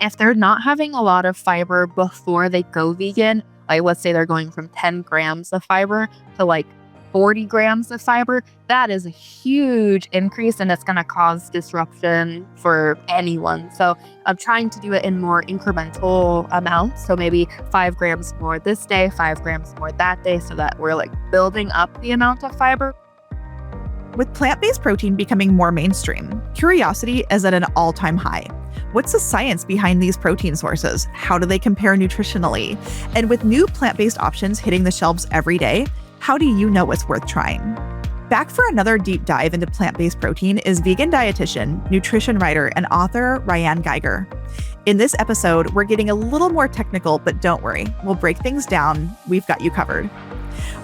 If they're not having a lot of fiber before they go vegan, like let's say they're going from 10 grams of fiber to like 40 grams of fiber, that is a huge increase and it's going to cause disruption for anyone. So I'm trying to do it in more incremental amounts. So maybe 5 grams more this day, 5 grams more that day, so that we're like building up the amount of fiber. With plant-based protein becoming more mainstream, curiosity is at an all-time high. What's the science behind these protein sources? How do they compare nutritionally? And with new plant-based options hitting the shelves every day, how do you know what's worth trying? Back for another deep dive into plant-based protein is vegan dietitian, nutrition writer, and author Rhyan Geiger. In this episode, we're getting a little more technical, but don't worry, we'll break things down. We've got you covered.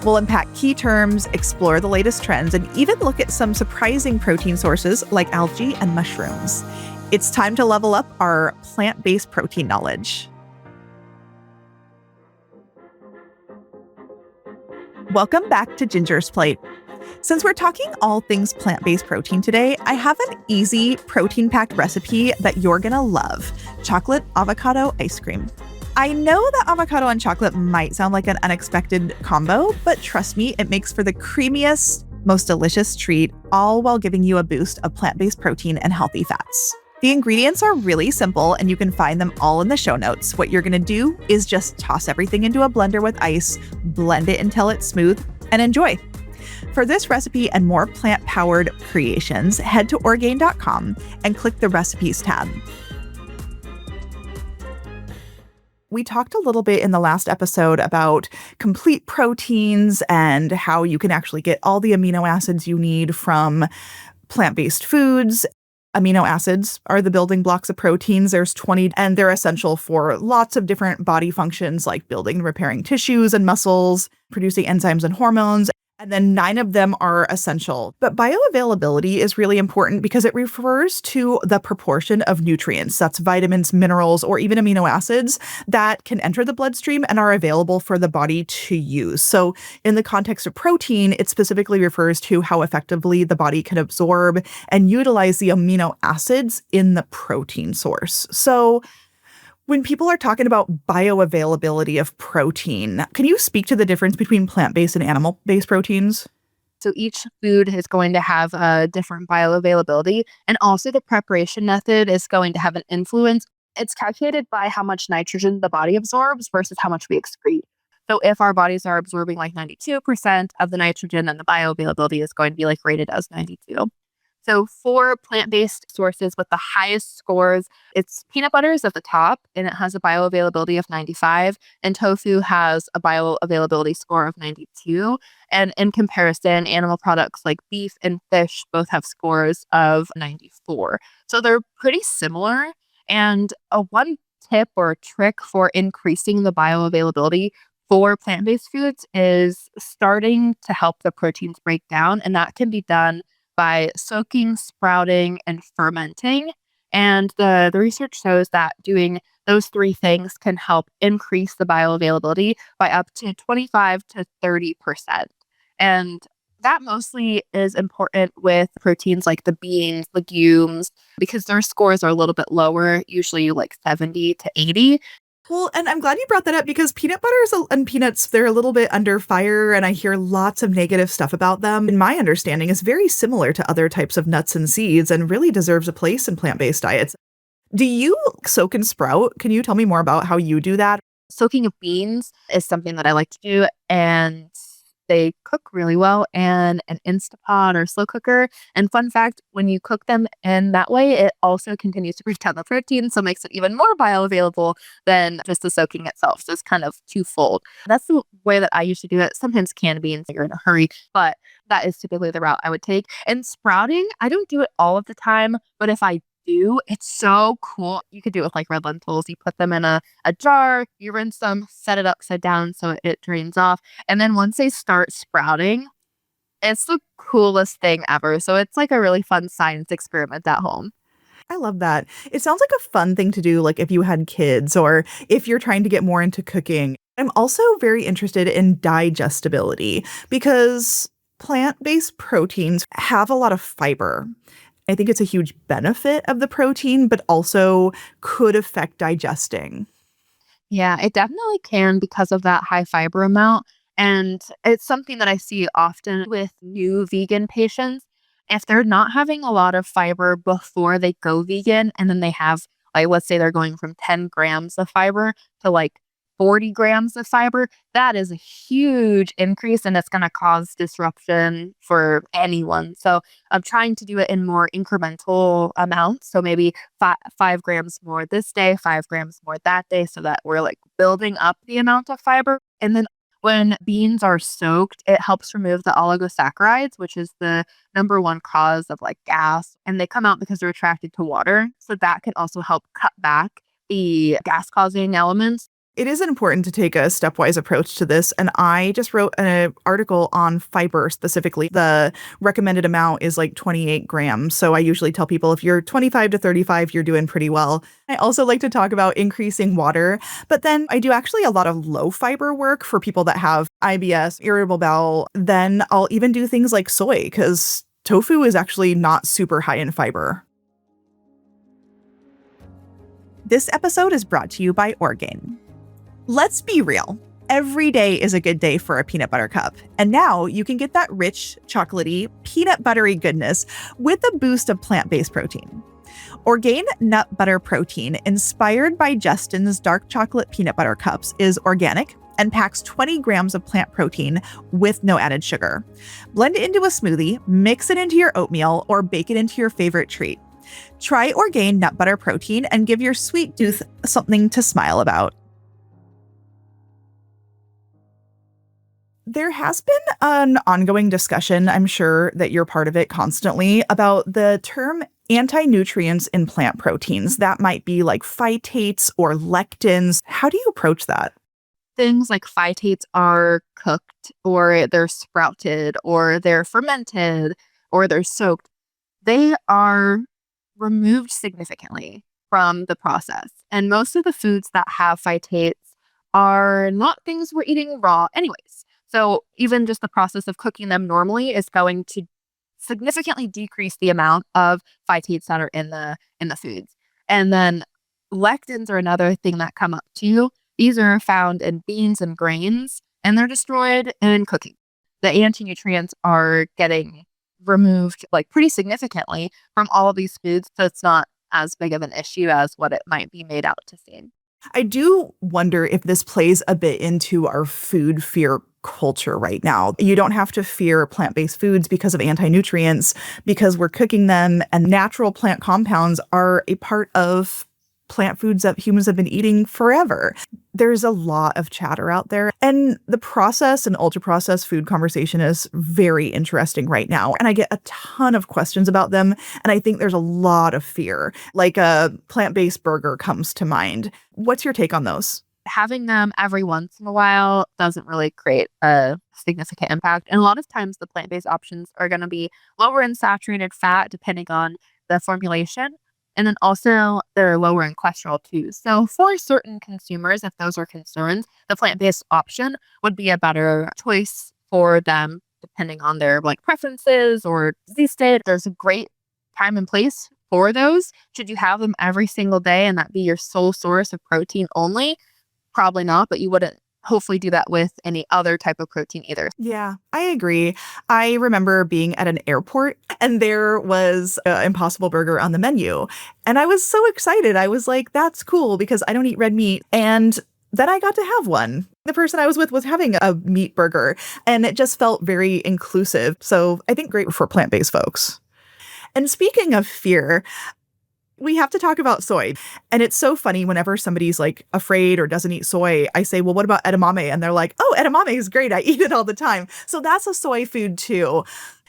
We'll unpack key terms, explore the latest trends, and even look at some surprising protein sources like algae and mushrooms. It's time to level up our plant-based protein knowledge. Welcome back to Ginger's Plate. Since we're talking all things plant-based protein today, I have an easy protein-packed recipe that you're gonna love: chocolate avocado ice cream. I know that avocado and chocolate might sound like an unexpected combo, but trust me, it makes for the creamiest, most delicious treat, all while giving you a boost of plant-based protein and healthy fats. The ingredients are really simple and you can find them all in the show notes. What you're gonna do is just toss everything into a blender with ice, blend it until it's smooth, and enjoy. For this recipe and more plant-powered creations, head to Orgain.com and click the recipes tab. We talked a little bit in the last episode about complete proteins and how you can actually get all the amino acids you need from plant-based foods. Amino acids are the building blocks of proteins. There's 20, and they're essential for lots of different body functions like building and repairing tissues and muscles, producing enzymes and hormones. And then 9 of them are essential. But bioavailability is really important because it refers to the proportion of nutrients, that's vitamins, minerals, or even amino acids, that can enter the bloodstream and are available for the body to use. So in the context of protein, it specifically refers to how effectively the body can absorb and utilize the amino acids in the protein source. So when people are talking about bioavailability of protein, can you speak to the difference between plant-based and animal-based proteins? So each food is going to have a different bioavailability, and also the preparation method is going to have an influence. It's calculated by how much nitrogen the body absorbs versus how much we excrete. So if our bodies are absorbing like 92% of the nitrogen, then the bioavailability is going to be like rated as 92. So for plant-based sources with the highest scores, it's peanut butter is at the top, and it has a bioavailability of 95, and tofu has a bioavailability score of 92. And in comparison, animal products like beef and fish both have scores of 94. So they're pretty similar. And a one tip or trick for increasing the bioavailability for plant-based foods is starting to help the proteins break down, and that can be done by soaking, sprouting, and fermenting. And the research shows that doing those 3 things can help increase the bioavailability by up to 25 to 30%. And that mostly is important with proteins like the beans, legumes, because their scores are a little bit lower, usually like 70 to 80. Well, and I'm glad you brought that up because peanut butter and peanuts, they're a little bit under fire, and I hear lots of negative stuff about them. And my understanding is very similar to other types of nuts and seeds and really deserves a place in plant-based diets. Do you soak and sprout? Can you tell me more about how you do that? Soaking of beans is something that I like to do, and they cook really well in an Instapot or slow cooker. And fun fact, when you cook them in that way, it also continues to break down the protein, so makes it even more bioavailable than just the soaking itself. So it's kind of twofold. That's the way that I usually do it. Sometimes canned beans, you're in a hurry, but that is typically the route I would take. And sprouting, I don't do it all of the time, but if I do, it's so cool. You could do it with like red lentils. You put them in a jar, you rinse them, set it upside down so it drains off. And then once they start sprouting, it's the coolest thing ever. So it's like a really fun science experiment at home. I love that. It sounds like a fun thing to do, like if you had kids or if you're trying to get more into cooking. I'm also very interested in digestibility because plant-based proteins have a lot of fiber. I think it's a huge benefit of the protein, but also could affect digesting. Yeah, it definitely can because of that high fiber amount. And it's something that I see often with new vegan patients. If they're not having a lot of fiber before they go vegan, and then they have, like, let's say they're going from 10 grams of fiber to like 40 grams of fiber, that is a huge increase and it's going to cause disruption for anyone. So I'm trying to do it in more incremental amounts. So maybe 5 grams more this day, 5 grams more that day, so that we're like building up the amount of fiber. And then when beans are soaked, it helps remove the oligosaccharides, which is the number one cause of like gas. And they come out because they're attracted to water. So that can also help cut back the gas causing elements. It is important to take a stepwise approach to this. And I just wrote an article on fiber specifically. The recommended amount is like 28 grams. So I usually tell people if you're 25 to 35, you're doing pretty well. I also like to talk about increasing water, but then I do actually a lot of low fiber work for people that have IBS, irritable bowel. Then I'll even do things like soy because tofu is actually not super high in fiber. This episode is brought to you by Orgain. Let's be real. Every day is a good day for a peanut butter cup. And now you can get that rich, chocolatey, peanut buttery goodness with a boost of plant-based protein. Orgain Nut Butter Protein, inspired by Justin's dark chocolate peanut butter cups, is organic and packs 20 grams of plant protein with no added sugar. Blend it into a smoothie, mix it into your oatmeal, or bake it into your favorite treat. Try Orgain Nut Butter Protein and give your sweet tooth something to smile about. There has been an ongoing discussion, I'm sure that you're part of it constantly, about the term anti-nutrients in plant proteins. That might be like phytates or lectins. How do you approach that? Things like phytates are cooked or they're sprouted or they're fermented or they're soaked. They are removed significantly from the process. And most of the foods that have phytates are not things we're eating raw anyways. So even just the process of cooking them normally is going to significantly decrease the amount of phytates that are in the foods. And then lectins are another thing that come up too. These are found in beans and grains, and they're destroyed in cooking. The anti-nutrients are getting removed like pretty significantly from all of these foods, so it's not as big of an issue as what it might be made out to seem. I do wonder if this plays a bit into our food fear culture right now. You don't have to fear plant-based foods because of anti-nutrients, because we're cooking them, and natural plant compounds are a part of plant foods that humans have been eating forever. There's a lot of chatter out there, and the processed and ultra-processed food conversation is very interesting right now. And I get a ton of questions about them, and I think there's a lot of fear. Like a plant-based burger comes to mind. What's your take on those? Having them every once in a while doesn't really create a significant impact. And a lot of times the plant-based options are going to be lower in saturated fat depending on the formulation. And then also they're lower in cholesterol too. So for certain consumers, if those are concerns, the plant-based option would be a better choice for them depending on their like preferences or disease state. There's a great time and place for those. Should you have them every single day and that be your sole source of protein only? Probably not, but you wouldn't hopefully do that with any other type of protein either. Yeah, I agree. I remember being at an airport and there was an Impossible Burger on the menu. And I was so excited. I was like, that's cool because I don't eat red meat. And then I got to have one. The person I was with was having a meat burger and it just felt very inclusive. So I think great for plant-based folks. And speaking of fear, we have to talk about soy. And it's so funny whenever somebody's like afraid or doesn't eat soy, I say, well, what about edamame? And they're like, oh, edamame is great. I eat it all the time. So that's a soy food too.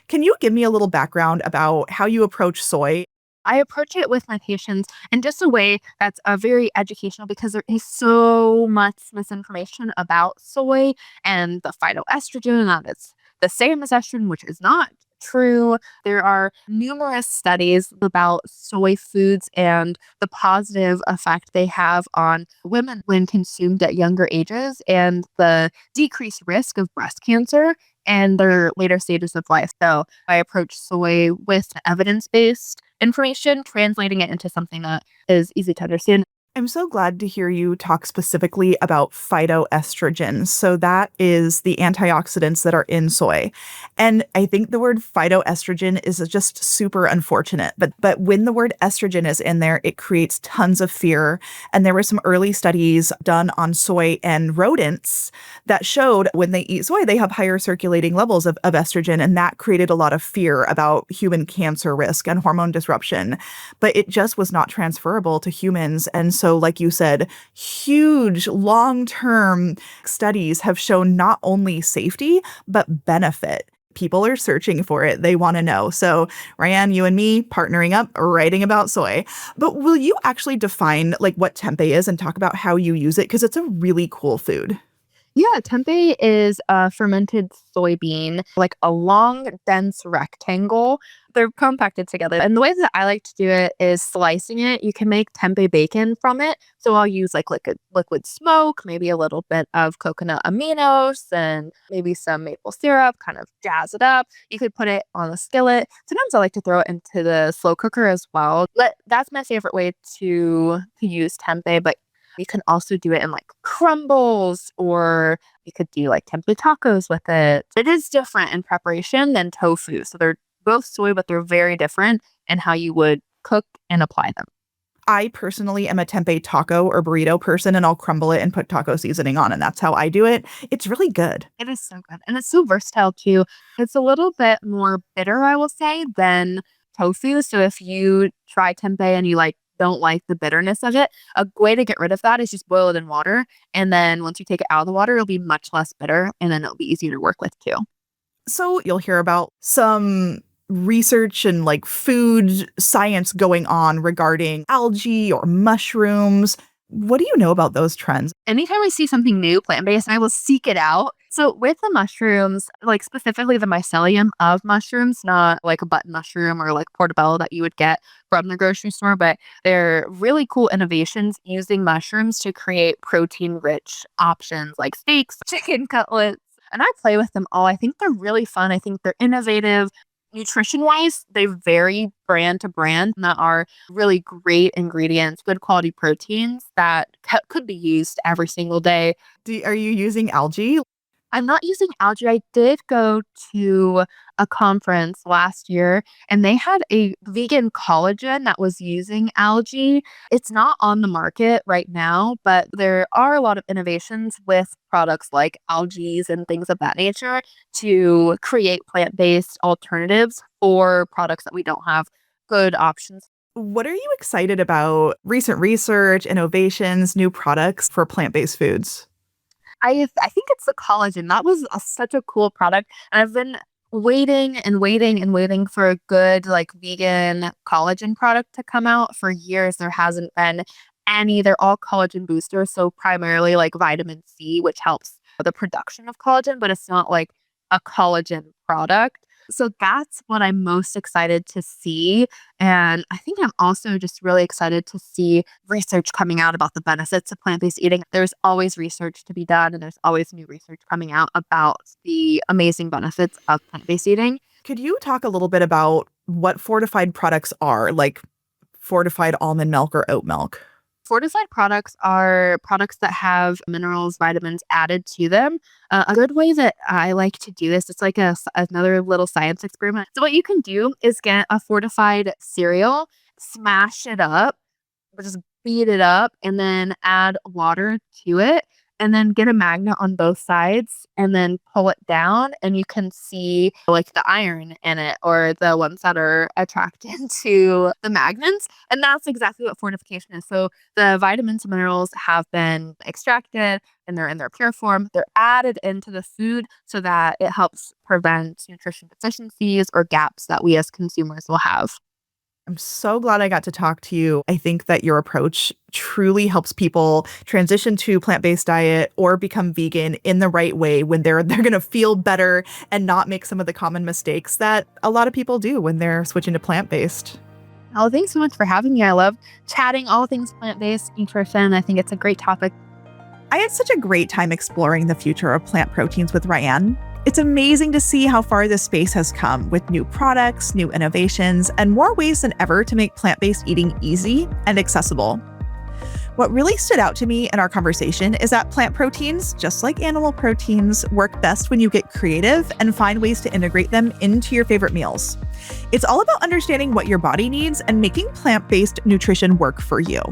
Can you give me a little background about how you approach soy? I approach it with my patients in just a way that's very educational because there is so much misinformation about soy and the phytoestrogen that it's the same as estrogen, which is not. true. There are numerous studies about soy foods and the positive effect they have on women when consumed at younger ages and the decreased risk of breast cancer and their later stages of life. So I approach soy with evidence based information, translating it into something that is easy to understand. I'm so glad to hear you talk specifically about phytoestrogens. So that is the antioxidants that are in soy. And I think the word phytoestrogen is just super unfortunate. But when the word estrogen is in there, it creates tons of fear. And there were some early studies done on soy and rodents that showed when they eat soy, they have higher circulating levels of estrogen. And that created a lot of fear about human cancer risk and hormone disruption. But it just was not transferable to humans. And so, like you said, huge long-term studies have shown not only safety, but benefit. People are searching for it. They want to know. So, Ryan, you and me partnering up, writing about soy. But will you actually define like what tempeh is and talk about how you use it? Because it's a really cool food. Yeah, tempeh is a fermented soybean, like a long, dense rectangle. They're compacted together. And the way that I like to do it is slicing it. You can make tempeh bacon from it. So I'll use like liquid smoke, maybe a little bit of coconut aminos and maybe some maple syrup, kind of jazz it up. You could put it on a skillet. Sometimes I like to throw it into the slow cooker as well. But that's my favorite way to use tempeh. But you can also do it in like crumbles, or you could do like tempeh tacos with it. It is different in preparation than tofu. So they're both soy, but they're very different in how you would cook and apply them. I personally am a tempeh taco or burrito person, and I'll crumble it and put taco seasoning on, and that's how I do it. It's really good. It is so good. And it's so versatile too. It's a little bit more bitter, I will say, than tofu. So if you try tempeh and you don't like the bitterness of it, a way to get rid of that is just boil it in water. And then once you take it out of the water, it'll be much less bitter and then it'll be easier to work with too. So you'll hear about some research and like food science going on regarding algae or mushrooms. What do you know about those trends? Anytime I see something new plant-based, I will seek it out. So with the mushrooms, like specifically the mycelium of mushrooms, not like a button mushroom or like portobello that you would get from the grocery store, but they're really cool innovations using mushrooms to create protein-rich options like steaks, chicken cutlets, and I play with them all. I think they're really fun. I think they're innovative. Nutrition wise, they vary brand to brand and that are really great ingredients, good quality proteins that could be used every single day. Are you using algae? I'm not using algae. I did go to a conference last year and they had a vegan collagen that was using algae. It's not on the market right now, but there are a lot of innovations with products like algae and things of that nature to create plant based alternatives for products that we don't have good options. What are you excited about? Recent research, innovations, new products for plant-based foods? I think it's the collagen. That was such a cool product, and I've been waiting and waiting and waiting for a good, like, vegan collagen product to come out for years. There hasn't been any. They're all collagen boosters, so primarily, like, vitamin C, which helps the production of collagen, but it's not like a collagen product. So that's what I'm most excited to see, and I think I'm also just really excited to see research coming out about the benefits of plant-based eating. There's always research to be done, and there's always new research coming out about the amazing benefits of plant-based eating. Could you talk a little bit about what fortified products are, like fortified almond milk or oat milk? Fortified products are products that have minerals, vitamins added to them. A good way that I like to do this, it's like another little science experiment. So what you can do is get a fortified cereal, smash it up, or just beat it up, and then add water to it, and then get a magnet on both sides, and then pull it down, and you can see like the iron in it or the ones that are attracted to the magnets. And that's exactly what fortification is. So the vitamins and minerals have been extracted and they're in their pure form. They're added into the food so that it helps prevent nutrition deficiencies or gaps that we as consumers will have. I'm so glad I got to talk to you. I think that your approach truly helps people transition to plant-based diet or become vegan in the right way when they're going to feel better and not make some of the common mistakes that a lot of people do when they're switching to plant-based. Oh, thanks so much for having me. I love chatting all things plant-based nutrition. I think it's a great topic. I had such a great time exploring the future of plant proteins with Rhyan. It's amazing to see how far this space has come with new products, new innovations, and more ways than ever to make plant-based eating easy and accessible. What really stood out to me in our conversation is that plant proteins, just like animal proteins, work best when you get creative and find ways to integrate them into your favorite meals. It's all about understanding what your body needs and making plant-based nutrition work for you.